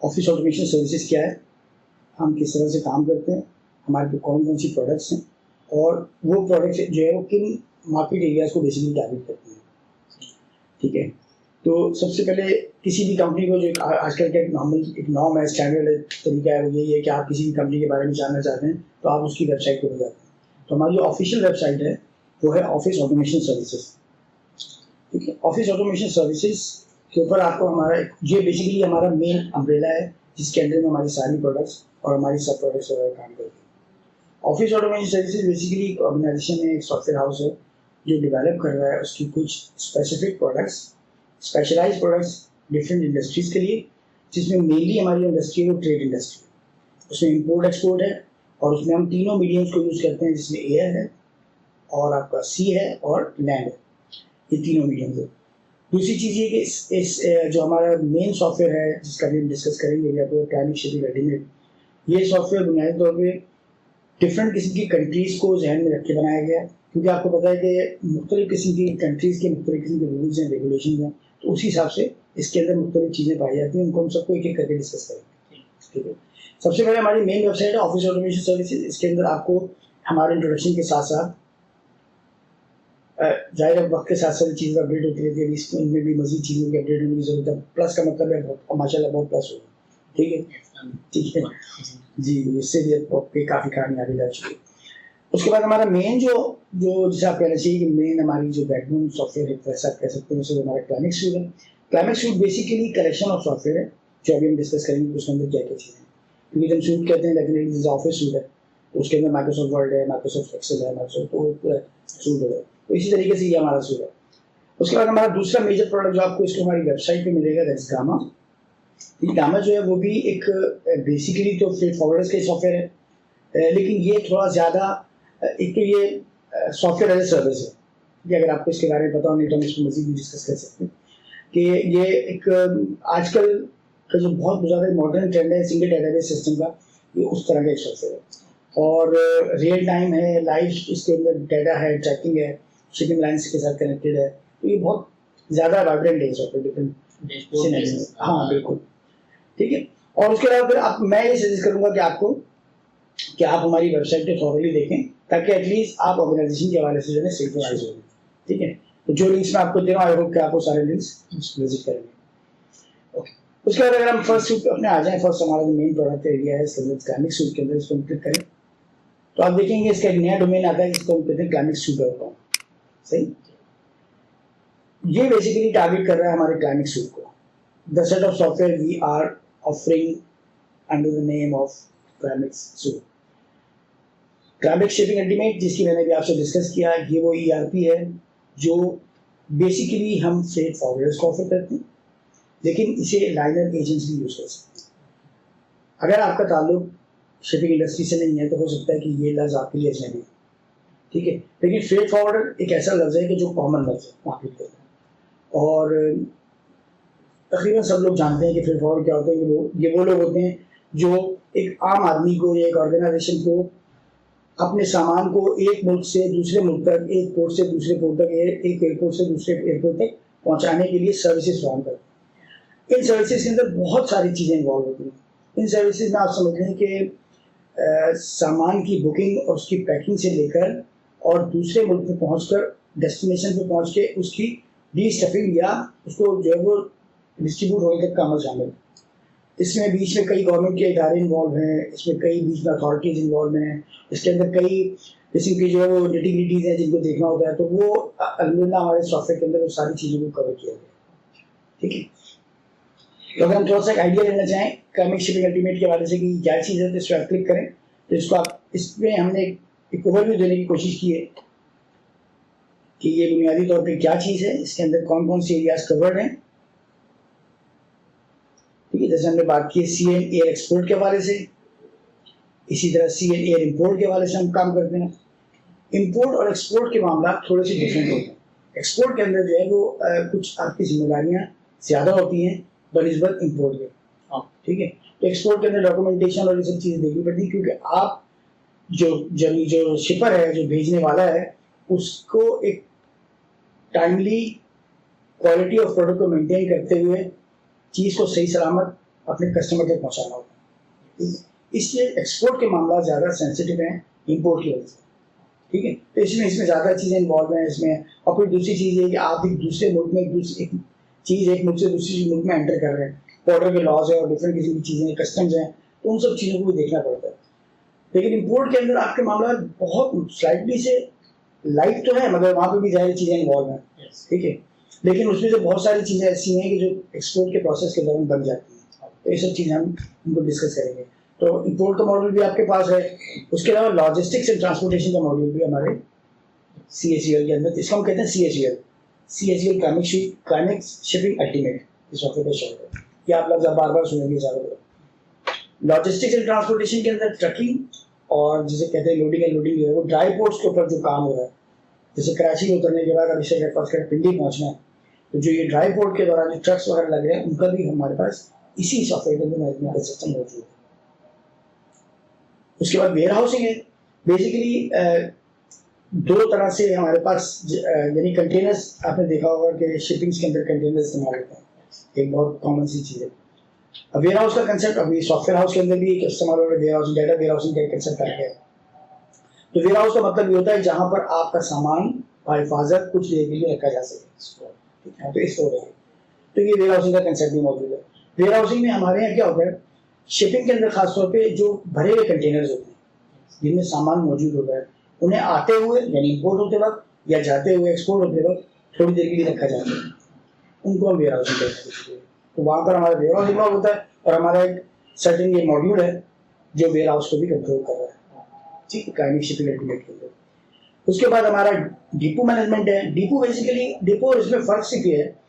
Office automation services क्या है, हम किस तरह से काम करते हैं, हमारे पे कौन कौन सी प्रोडक्ट्स हैं, और वो प्रोडक्ट्स जो है वो किन मार्केट एरियाज़ को बेसिकली टारगेट करती हैं। ठीक है, तो सबसे पहले किसी भी कंपनी को जो आजकल का एक नॉर्म है, स्टैंडर्ड तरीका है, वो यही है कि आप किसी भी कंपनी के बारे में जानना चाहते हैं तो आप उसकी वेबसाइट पर जाते हैं। तो हमारी जो ऑफिशियल वेबसाइट है वो है ऑफिस ऑटोमेशन सर्विसेज। ठीक है, ऑफिस ऑटोमेशन सर्विसेज के ऊपर आपको हमारा ये बेसिकली हमारा मेन अम्ब्रेला है जिसके अंदर में हमारी सारी प्रोडक्ट्स और हमारी सब प्रोडक्ट्स वगैरह काम करती है। ऑफिस ऑटोमेशन सर्विसेज बेसिकली एक ऑर्गेनाइजेशन है, एक सॉफ्टवेयर हाउस है जो डेवलप कर रहा है उसकी कुछ specific products, specialise products different industries के लिए, जिसमें मेनली हमारी इंडस्ट्री है वो ट्रेड इंडस्ट्री। उसमें इंपोर्ट एक्सपोर्ट है और उसमें हम तीनों मीडियम्स को यूज़ करते हैं, जिसमें एयर है और आपका सी है और लैंड है, ये तीनों मीडियम्स है। दूसरी चीज़ ये कि इस जो हमारा मेन सॉफ्टवेयर है जिसका भी हम डिस्कस करेंगे या तो क्लाइमेट शिपिंग रेडीमेड, ये सॉफ्टवेयर बुनियादी तौर पे डिफरेंट किस्म की कंट्रीज़ को जहन में रख के बनाया गया है, क्योंकि आपको पता है कि मुख्तलिफ किस्म की कंट्रीज़ के मुख्तलिफ किस्म के रूल्स हैं, रेगुलेशन हैं, तो उसी हिसाब से इसके अंदर मुख्तलिफ चीज़ें पाई जाती हैं, उनको हम सबको एक एक करके डिस्कस करेंगे। ठीक है, सबसे पहले हमारी मेन वेबसाइट है ऑफिस ऑटोमेशन सर्विसेज। इसके अंदर आपको हमारे इंट्रोडक्शन के साथ साथ जाहिर वक्त के साथ साथ चीज़ें अपडेट होती रहती है, इनमें भी मजीद चीज़ों की अपडेट होने की जरूरत है। प्लस का मतलब है माशाल्लाह बहुत प्लस होगा। ठीक है, ठीक है जी, इससे भी आपके काफ़ी कहानी आगे जा चुकी है। उसके बाद हमारा मेन जो जैसे आप कहना चाहिए कि मेन हमारी जो बैकबोन सॉफ्टवेयर है, वैसा आप कह सकते हैं, जैसे हमारा क्लाइमेट सूट है। Climate suit basically collection of software है जो अभी हम डिस्कस करेंगे उसके अंदर क्या क्या चीज़ें हैं, क्योंकि जब सूट कहते हैं डेफिनेटली जैसे ऑफिस सूट है तो उसके अंदर माइक्रोसॉफ्ट वर्ड है, माइक्रोसॉफ्ट एक्सेल है, माइक्रोसॉफ्ट सूट है, तो इसी तरीके से ये हमारा सूट है। उसके बाद हमारा दूसरा मेजर प्रोडक्ट जो आपको इसको हमारी वेबसाइट पे मिलेगा दैट्स गामा। ये गामा जो है वो भी एक बेसिकली तो फ्रेट फॉरवर्डर्स का सॉफ्टवेयर है, लेकिन ये थोड़ा ज़्यादा एक तो ये सॉफ्टवेयर एज ए सर्विस है कि अगर आपको इसके बारे में पता हो, नहीं तो हम इसको मज़ीद भी डिस्कस कर सकते हैं कि ये एक आजकल का जो बहुत ज़्यादा मॉडर्न ट्रेंड है सिंगल डेटाबेस सिस्टम का, ये उस तरह का एक सॉफ्टवेयर है और रियल टाइम है, लाइव इसके अंदर डाटा है, ट्रैकिंग है, शिपिंग लाइन्स के साथ कनेक्टेड है, तो ये बहुत ज़्यादा वाइब्रेंट है सॉफ्टवेयर डिफरेंट। हाँ बिल्कुल, ठीक है। और उसके अलावा फिर मैं ये सजेस्ट करूँगा कि आपको कि आप हमारी वेबसाइट पे थॉरली देखें ताकि एटलीस्ट आप ऑर्गेनाइजेशन के हवाले से जो है सिंक्रोनाइज हो। ठीक है, तो जो लिंक्स मैं आपको दे रहा हूँ आई होप कि आपको सारे लिंक्स विजिट करेंगे। ओके, उसके बाद अगर हम फर्स्ट सूट अपने आ जाएँ, फर्स्ट हमारा जो मेन प्रोडक्ट एरिया है इसके अंदर क्लाइमेट सूट के अंदर इसको हम क्लिक करें तो आप देखेंगे इसका एक नया डोमेन आता है जिसको हम कहते हैं क्लाइमेट सूट.com। सही, ये बेसिकली टारगेट कर रहा है हमारे क्लाइमेट सूट को, the set of software we are offering under the name of climate suite. Climate shipping ultimate जिसकी मैंने भी आपसे डिस्कस किया, ये वो ERP है जो बेसिकली हम फ्रेट फॉरवर्डर्स को ऑफर करते हैं, लेकिन इसे लाइनर एजेंट्स भी यूज़ कर सकते हैं। अगर आपका ताल्लुक शिपिंग इंडस्ट्री से नहीं है तो हो सकता है कि ये लफ्ज़ आपके लिए अजनबी है, ठीक है, लेकिन फ्रेट फॉरवर्डर एक ऐसा लफ्ज़ है कि जो कॉमन लफ्ज़ है मार्केट के अंदर, और तकरीबन सब लोग जानते हैं कि फ्रेट फॉरवर्डर क्या होते हैं। ये वो लोग होते हैं जो एक आम आदमी को या एक ऑर्गेनाइजेशन को अपने सामान को एक मुल्क से दूसरे मुल्क तक, एक पोर्ट से दूसरे पोर्ट तक, एक एयरपोर्ट से दूसरे एयरपोर्ट तक पहुंचाने के लिए सर्विसेज फराहम करते हैं। इन सर्विसेज के अंदर बहुत सारी चीज़ें इन्वॉल्व होती हैं। इन सर्विसेज में आप समझ लें कि सामान की बुकिंग और उसकी पैकिंग से लेकर और दूसरे मुल्क में पहुंचकर डेस्टिनेशन पे पहुंच के उसकी डी-स्टफिंग या उसको जो है वो डिस्ट्रीब्यूट होने तक का अमल शामिल है। इसमें बीच में कई गवर्नमेंट के इदारे इन्वॉल्व हैं, इसमें कई बीच में अथॉरिटीज़ इन्वॉल्व हैं, इसके अंदर कई किस्म की जो है वो निटिग्रिटीज़ हैं जिनको देखना होता है, तो वो अल्हम्दुलिल्लाह हमारे सॉफ्टवेयर के अंदर वो सारी चीज़ों को कवर किया गया। ठीक है, तो अगर हम थोड़ा सा एक आइडिया लेना चाहें क्लाइमेट शिपिंग अल्टीमेट के बारे से कि क्या चीज़ है, तो इस पर क्लिक करें तो इसको आप इसमें हमने एक ओवरव्यू देने की कोशिश की है कि ये बुनियादी तौर पर क्या चीज़ है, इसके अंदर कौन कौन से एरियाज कवर्ड हैं। ठीक है, जैसे हमने बात की सी एंड एयर एक्सपोर्ट के हवाले से, इसी तरह सी एंड एयर इंपोर्ट के हवाले से हम काम करते हैं। इंपोर्ट और एक्सपोर्ट के मामला थोड़े से डिफरेंट होते हैं। एक्सपोर्ट के अंदर जो है वो कुछ आपकी जिम्मेदारियाँ ज़्यादा होती हैं बनिस्बत इंपोर्ट के। ठीक है, तो एक्सपोर्ट के अंदर डॉक्यूमेंटेशन और ये सब चीज़ें देखनी पड़ती है, क्योंकि आप जो शिपर है, जो भेजने वाला है, उसको एक टाइमली क्वालिटी ऑफ प्रोडक्ट को मेंटेन करते हुए चीज़ को सही सलामत अपने कस्टमर तक पहुँचाना होता है। इसलिए एक्सपोर्ट के मामला ज़्यादा सेंसिटिव हैं इम्पोर्ट की वजह से, ठीक है। तो इसमें ज़्यादा चीज़ें इन्वॉल्व हैं इसमें। और फिर दूसरी चीज़ ये कि आप एक दूसरे मुल्क में एक मुल्क से दूसरी मुल्क में एंटर कर रहे हैं, बॉर्डर के लॉज है और डिफरेंट किसी की चीज़ें कस्टम्स हैं, तो उन सब चीज़ों को भी देखना पड़ता है। लेकिन इम्पोर्ट के अंदर आपके मामला बहुत स्लाइटली से लाइट तो है, मगर वहाँ पे भी ज़्यादा चीज़ें इन्वॉल्व हैं, ठीक है। लेकिन उसमें से बहुत सारी चीज़ें ऐसी हैं कि जो एक्सपोर्ट के प्रोसेस के दौरान बन जाती हैं, तो ये सब चीज़ें हम उनको डिस्कस करेंगे। तो इम्पोर्ट का मॉड्यूल भी आपके पास है, उसके अलावा लॉजिस्टिक्स एंड ट्रांसपोर्टेशन का मॉड्यूल भी हमारे CHEL के अंदर, इसको हम कहते हैं CHEL क्लाइमेट शिपिंग अल्टीमेट, इस सॉफ्टवेयर का शॉर्ट है। ये आप लोग बार बार सुनेंगे ज़्यादा। लॉजिस्टिक्स एंड ट्रांसपोर्टेशन के अंदर ट्रकिंग और जिसे कहते हैं लोडिंग एंड लोडिंग है, वो ड्राई पोर्ट्स के ऊपर जो काम हो रहा है, जैसे कराची में उतरने के बाद अभी से पिंडी पहुँचना है, तो जो ये ड्राई पोर्ट के दौरान जो ट्रक्स वगैरह लग रहे हैं, उनका भी हमारे पास इसी सॉफ्टवेयर के अंदर मैनेजमेंट का सिस्टम मौजूद है। उसके बाद वेयर हाउसिंग है। बेसिकली दो तरह से हमारे पास, यानी कंटेनर्स, आपने देखा होगा कि शिपिंग्स के अंदर कंटेनर इस्तेमाल होते हैं, एक बहुत कॉमन सी चीज़ है। अब वेयर हाउस का कंसेप्ट अभी सॉफ्टवेयर हाउस के अंदर भी इस्तेमाल हो रहा है, warehousing, data warehousing का कंसेप्ट आ गया है। तो वेयर हाउस का मतलब ये होता है जहाँ पर आपका सामान हिफाजत कुछ देर के लिए रखा जा सके, ठीक है, तो स्टोर है। तो ये वेयर हाउसिंग का कंसेप्ट भी मौजूद है। वेयर हाउसिंग में हमारे यहाँ क्या होता है, शिपिंग के अंदर खासतौर पे जो भरे हुए कंटेनर्स होते हैं जिनमें सामान मौजूद होता है, उन्हें आते हुए यानी इम्पोर्ट होते वक्त या जाते हुए एक्सपोर्ट होते वक्त थोड़ी देर के लिए रखा जाता है, उनको हम वेयर हाउसिंग कहते हैं। तो वहाँ पर हमारा वेयर हाउस इन्वॉल्व होता है और हमारा एक सर्टेन ये मॉड्यूल है जो वेयर हाउस को भी कंट्रोल कर रहा है, ठीक है, क्लाइमेट शिपिंग अल्टीमेट के अंदर। उसके बाद हमारा डिपो मैनेजमेंट है। डिपो और इसमें फ़र्क सिर्फ ये है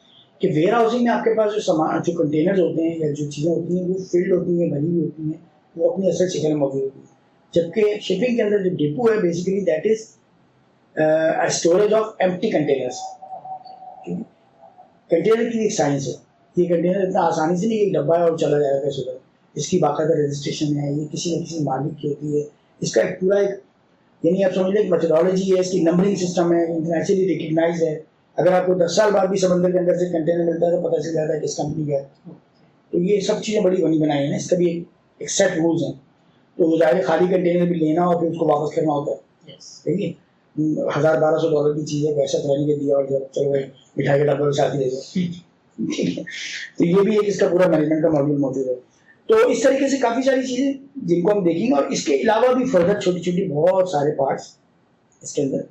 कि वेयर हाउसिंग में आपके पास जो सामान, जो कंटेनर्स होते हैं या जो चीज़ें होती हैं, वो फील्ड होती हैं, भरी हुई होती हैं, वो अपनी असल शक्ल में मौजूद होती है। जबकि शिपिंग के अंदर जो डिपो है, basically that is storage of empty containers. Container की एक साइंस है, ये कंटेनर इतना आसानी से नहीं एक डब्बा है और चला जाएगा कैसे उधर, इसकी बाकायदा रजिस्ट्रेशन है, ये किसी न किसी मालिक की होती है, इसका एक पूरा एक, यानी आप समझ लें मेथोडोलॉजी है, इसकी नंबरिंग सिस्टम है, इंटरनेशनली रिकग्नाइज है। अगर आपको 10 साल बाद भी समंदर के अंदर से कंटेनर मिलता है तो पता चल जाता है किस कंपनी का है। तो ये सब चीज़ें बड़ी बनी बनाई हैं, इसका भी एक सेट रूल्स हैं। तो ज़ाहिर खाली कंटेनर भी लेना और फिर उसको वापस करना होता है, ठीक है। $1000-1200 की चीज़ है, पैसा रहने के दिया और जब चलो भाई मिठाई के डब्बे के साथ ही ले दो, ठीक है। तो ये भी एक इसका पूरा मैनेजमेंट का मॉड्यूल मौजूद है। तो इस तरीके से काफ़ी सारी चीज़ें जिनको हम देखेंगे, और इसके अलावा भी फर्दर छोटी छोटी बहुत सारे पार्ट्स इसके अंदर।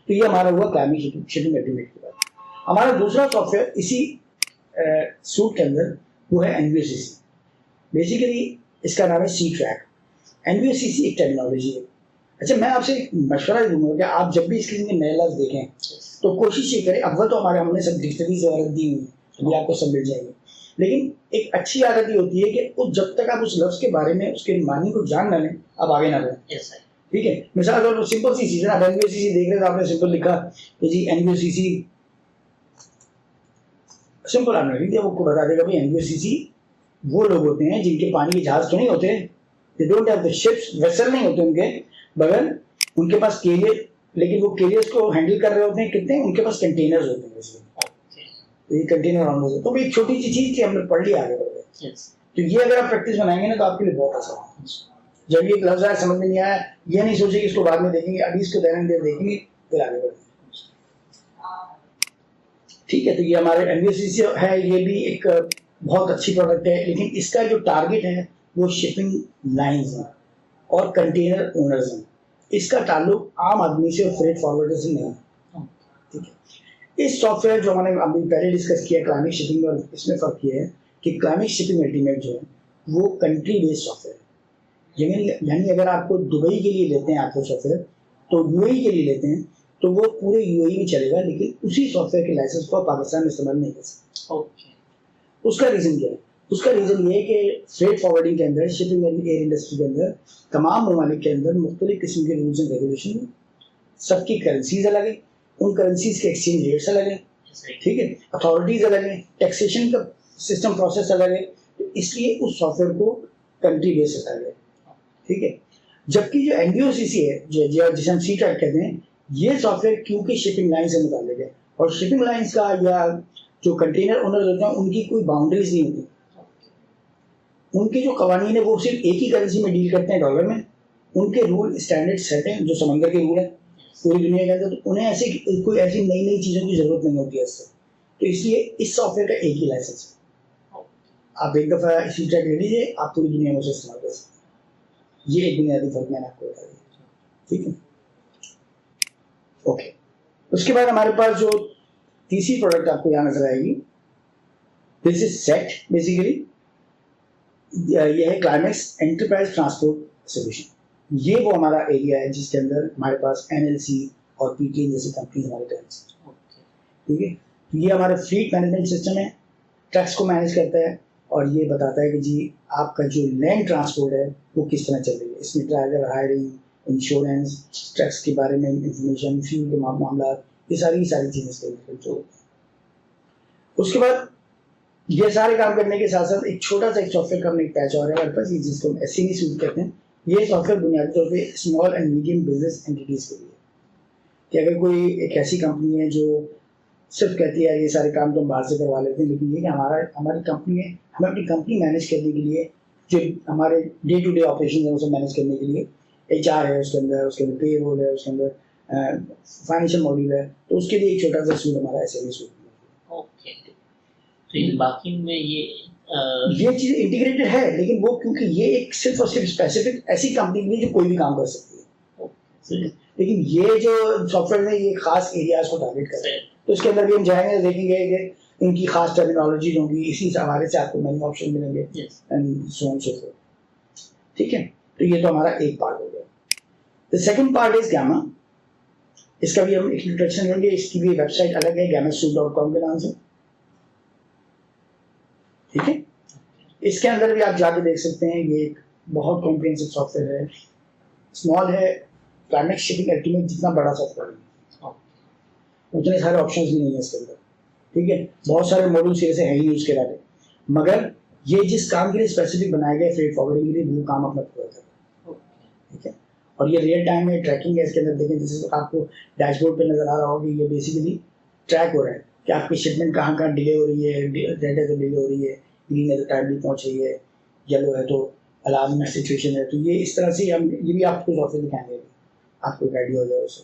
तो ये हमारा हुआ क्लाइमेट शिपिंग अल्टीमेट के बाद। हमारा दूसरा सॉफ्टवेयर इसी सूट के अंदर वो है NVOCC। बेसिकली इसका नाम है सी ट्रैक। NVOCC एक टेक्नोलॉजी है। अच्छा, मैं आपसे एक मशवरा दूंगा कि आप जब भी इसके नए लफ्ज़ देखें तो कोशिश ये करें, अव्वल तो हमने सब डिक्शनरीज वगैरह दी हुई हैं, अभी आपको सब मिल जाएंगे, लेकिन एक अच्छी आदत ये होती है कि जब तक आप उस लफ्ज़ के बारे में, उसके मानी को जान ना लें, आप आगे ना बढ़ें, ठीक है। मिसाल तौर पर सिंपल सी चीज़ है, आप NVOCC देख रहे थे, आपने सिंपल लिखा कि जी NVOCC, सिंपल आपने लिख दिया, वो आपको बता देगा भाई NVOCC वो लोग होते हैं जिनके पानी के जहाज तो नहीं होते, they don't have the ships, vessel नहीं होते उनके, मगर उनके पास कैरियर, लेकिन वो कैरियर्स को हैंडल कर रहे होते हैं कितने, उनके पास कंटेनर्स होते हैं। तो ये कंटेनर ऑन होते हैं। तो एक छोटी सी चीज़ थी, हमने पढ़ लिया, आगे बढ़ गए। तो ये अगर आप प्रैक्टिस बनाएंगे ना तो आपके लिए बहुत आसान है। जब ये लफ्ज़ आया समझ में नहीं आया, ये नहीं सोचे कि इसको बाद में देखेंगे, अभी इसको दैनिक देखेंगे फिर आगे बढ़ेंगे, ठीक है। तो ये हमारे NVOCC है, ये भी एक बहुत अच्छी प्रोडक्ट है, लेकिन इसका जो टारगेट है वो शिपिंग लाइंस हैं और कंटेनर ओनर्स हैं। इसका ताल्लुक आम आदमी से और फ्रेट फॉरवर्डर से नहीं है, ठीक है। इस सॉफ्टवेयर जो हमने अभी पहले डिस्कस किया क्लाइमेट शिपिंग, और इसमें फ़र्क ये है कि क्लाइमेट शिपिंग अल्टीमेट जो है वो कंट्री बेस्ड सॉफ्टवेयर है। यानी अगर आपको दुबई के लिए लेते हैं आपको सॉफ्टवेयर, तो UAE के लिए लेते हैं तो वो पूरे UAE में चलेगा, लेकिन उसी सॉफ्टवेयर के लाइसेंस को पाकिस्तान में इस्तेमाल नहीं कर सकते। उसका रीज़न क्या है? उसका रीज़न ये है कि फ्रेट फॉरवर्डिंग के अंदर, शिपिंग एंड एयर इंडस्ट्री के अंदर, तमाम ममालिक के अंदर मुख्तलिफ किस्म के रूल्स एंड रेगुलेशन, सबकी करेंसीज अलग है, उन करेंसीज के एक्सचेंज रेट्स अलग हैं, ठीक है, अथॉरिटीज़ अलग हैं, टैक्सेशन का सिस्टम प्रोसेस अलग है। तो इसलिए उस सॉफ्टवेयर को कंट्री बेस्ड रखा गया, ठीक है। जबकि जो NVOCC है, जो जिसे हम सी ट्रैक कहते हैं, ये सॉफ्टवेयर क्योंकि शिपिंग लाइन से मुताल्लिक है, और शिपिंग लाइन्स का या जो कंटेनर ओनर होते हैं उनकी कोई बाउंड्रीज नहीं होती, उनके जो कवानीन है वो सिर्फ एक ही करेंसी में डील करते हैं, डॉलर में। उनके रूल स्टैंडर्ड सेट हैं जो समंदर के रूल है पूरी दुनिया के अंदर, तो उन्हें ऐसे कोई ऐसी नई नई चीज़ों की ज़रूरत नहीं होती है इससे। तो इसलिए इस सॉफ्टवेयर का एक ही लाइसेंस है, आप एक दफ़ा इसी ट्रैक ले लीजिए, आप पूरी दुनिया में उसे इस्तेमाल कर सकते हैं। ये एक बुनियादी फर्क मैंने आपको बता दिया, ठीक है। ओके, उसके बाद हमारे पास जो तीसरी प्रोडक्ट आपको यहाँ नजर आएगी, दिस इज सेट। बेसिकली ये है क्लाइमेक्स एंटरप्राइज ट्रांसपोर्ट सोल्यूशन। ये वो हमारा एरिया है जिसके अंदर हमारे पास NLC और PTN जैसी कंपनी हमारे क्लाइंट्स, ठीक है। तो ये हमारा फ्लीट मैनेजमेंट सिस्टम है, ट्रक्स को मैनेज करता है और ये बताता है कि जी आपका जो लैंड ट्रांसपोर्ट है वो किस तरह चल रही है। इसमें ड्राइवर हायरिंग, इंश्योरेंस, ट्रक्स के बारे में इंफॉर्मेशन, फ्यूल के मामला, ये सारी चीज़ें इसके अंदर जो। उसके बाद ये सारे काम करने के साथ साथ एक छोटा सा एक सॉफ्टवेयर का हमने एक पैच और है हमारे पास, जिसको हम SME सूट कहते हैं। ये सॉफ्टवेयर बुनियादी तौर पे small and medium business entities के लिए, कि अगर कोई एक ऐसी कंपनी है जो सिर्फ कहती है ये सारे काम तो हम बाहर से करवा लेते हैं, लेकिन ये कि हमारी कंपनी है, हमें अपनी कंपनी मैनेज करने के लिए जो हमारे डे टू डे ऑपरेशन है उसे मैनेज करने के लिए HR है उसके अंदर पेरोल है, उसके अंदर फाइनेंशियल मॉड्यूल है, तो उसके लिए एक छोटा सा सूट हमारा SME सूट है। ओके, तो बाकी में ये चीज़ इंटीग्रेटेड है, लेकिन वो क्योंकि ये एक सिर्फ और सिर्फ स्पेसिफिक ऐसी कंपनी के लिए जो कोई भी काम कर सकती है, लेकिन ये जो सॉफ्टवेयर है ये खास एरियाज को टारगेट करता है। तो इसके अंदर भी हम जाएंगे देखेंगे कि इनकी खास टर्मिनोलॉजी होंगी, इसी हमारे से आपको मेन्यू ऑप्शन मिलेंगे and so on so fourth, ठीक है। तो ये तो हमारा एक पार्ट हो गया। The second part is gamma. इसका भी हम इंट्रोडक्शन लेंगे, इसकी भी वेबसाइट अलग है gamasuite.com के नाम से, ठीक है। इसके अंदर भी आप जाके देख सकते हैं, ये एक बहुत कॉम्प्रिहेंसिव सॉफ्टवेयर है, स्मॉल है, क्लाइमेक्स शिपिंग अल्टीमेट जितना बड़ा सॉफ्टवेयर है उतने सारे ऑप्शंस भी नहीं है इसके अंदर, ठीक है। बहुत सारे मॉड्यूल्स ऐसे हैं ही यूज के लायक, मगर ये जिस काम के लिए स्पेसिफिक बनाया गया फ्रेट फॉरवर्डिंग के लिए वो काम अपना पूरा करता है, ठीक है। और ये रियल टाइम में ट्रैकिंग है इसके अंदर। देखें जैसे आपको डैशबोर्ड पे नजर आ रहा होगा, ये बेसिकली ट्रैक हो रहा है कि आपकी शिपमेंट कहाँ डिले हो रही है, रेड है तो डिले हो रही है, ग्रीन है तो टाइमली पहुँच रही है, येलो है तो अलार्मिंग सिचुएशन है। तो ये इस तरह से हम ये भी आपको सॉफ्टवेयर दिखाएंगे, आपको एक आइडिया हो जाए उससे।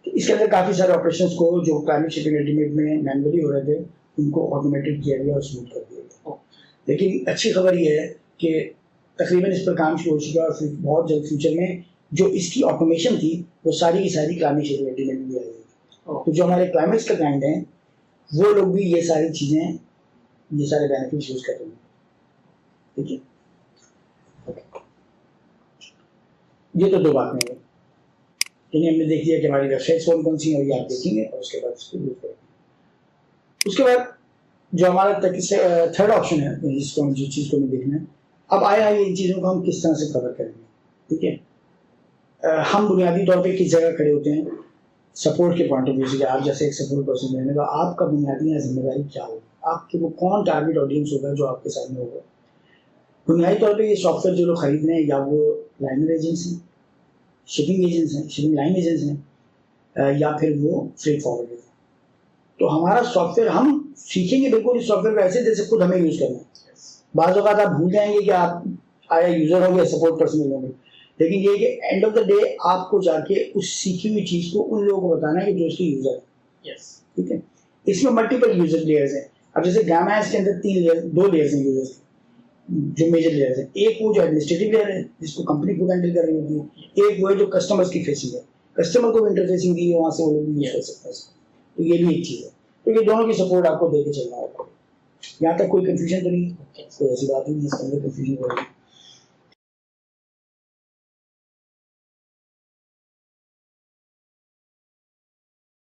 तो इसके अंदर काफ़ी सारे ऑपरेशंस को जो क्लाइमेट शिपिंग अल्टीमेट में मैनुअली हो रहे थे उनको ऑटोमेटेड किया गया और स्मूथ कर दिया गया। लेकिन अच्छी खबर ये है कि तकरीबन इस पर काम शुरू हो चुका है और फिर बहुत जल्द फ्यूचर में जो इसकी ऑटोमेशन थी वो सारी की सारी क्लाइमेट शिपिंग अल्टीमेट में भी आ जाएगी। तो जो हमारे क्लाइमेट्स का क्लाइंट हैं वो लोग भी ये सारी चीज़ें, ये सारे बेनिफिट्स यूज कर रहे हैं, ठीक है। ये तो दो बातें हैं, यानी हमने देख लिया कि हमारी वेबसाइट्स कौन कौन सी हैं और ये आप देखेंगे और उसके बाद इसको यूज करेंगे। उसके बाद जो हमारा थर्ड ऑप्शन है जिसको हम जिस चीज़ को हमें देखना है, अब आया इन चीज़ों को हम किस तरह से कवर करेंगे, ठीक है। हम बुनियादी तौर पे किस जगह खड़े होते हैं सपोर्ट के पॉइंट ऑफ व्यू से, आप जैसे एक सपोर्ट पर्सन रहने का आपका बुनियादी यहाँ जिम्मेदारी क्या होगी, आपके वो कौन टारगेट ऑडियंस होगा जो आपके सामने होगा। बुनियादी तौर पे ये सॉफ्टवेयर जो लोग खरीद रहे हैं या वो लाइनर एजेंट्स हैं, शिपिंग एजेंट्स हैं, शिपिंग लाइन एजेंट्स हैं, या फिर वो फ्रेट फॉरवर्डर हैं। तो हमारा सॉफ्टवेयर हम सीखेंगे बिल्कुल इस सॉफ्टवेयर को ऐसे जैसे खुद हमें यूज़ करना है। बाज़ औक़ात आप भूल जाएंगे कि आप आया यूज़र होंगे, सपोर्ट पर्सन होंगे, लेकिन ये कि एंड ऑफ द डे आपको जाके उस सीखी हुई चीज़ को उन लोगों को बताना है कि जो इसके यूज़र है, ठीक है। इसमें मल्टीपल यूजर लेयर्स हैं। अब जैसे गामा है इसके अंदर दो लेयर्स हैं यूजर्स के जो मेजर लेयर्स हैं। एक वो जो एडमिनिस्ट्रेटिव लेयर है जिसको कंपनी खुद हैंडल कर रही होती है, एक वो है जो कस्टमर्स की फेसिंग है, कस्टमर को भी इंटरफेसिंग दी है, वहाँ से वो लोग भी यूज कर सकते हैं। तो ये भी एक चीज़ है। तो ये दोनों की सपोर्ट आपको देके चलना होगा। यहाँ तक कोई कंफ्यूजन तो नहीं है, कोई ऐसी बात नहीं है इसके अंदर कंफ्यूजन हो रही है।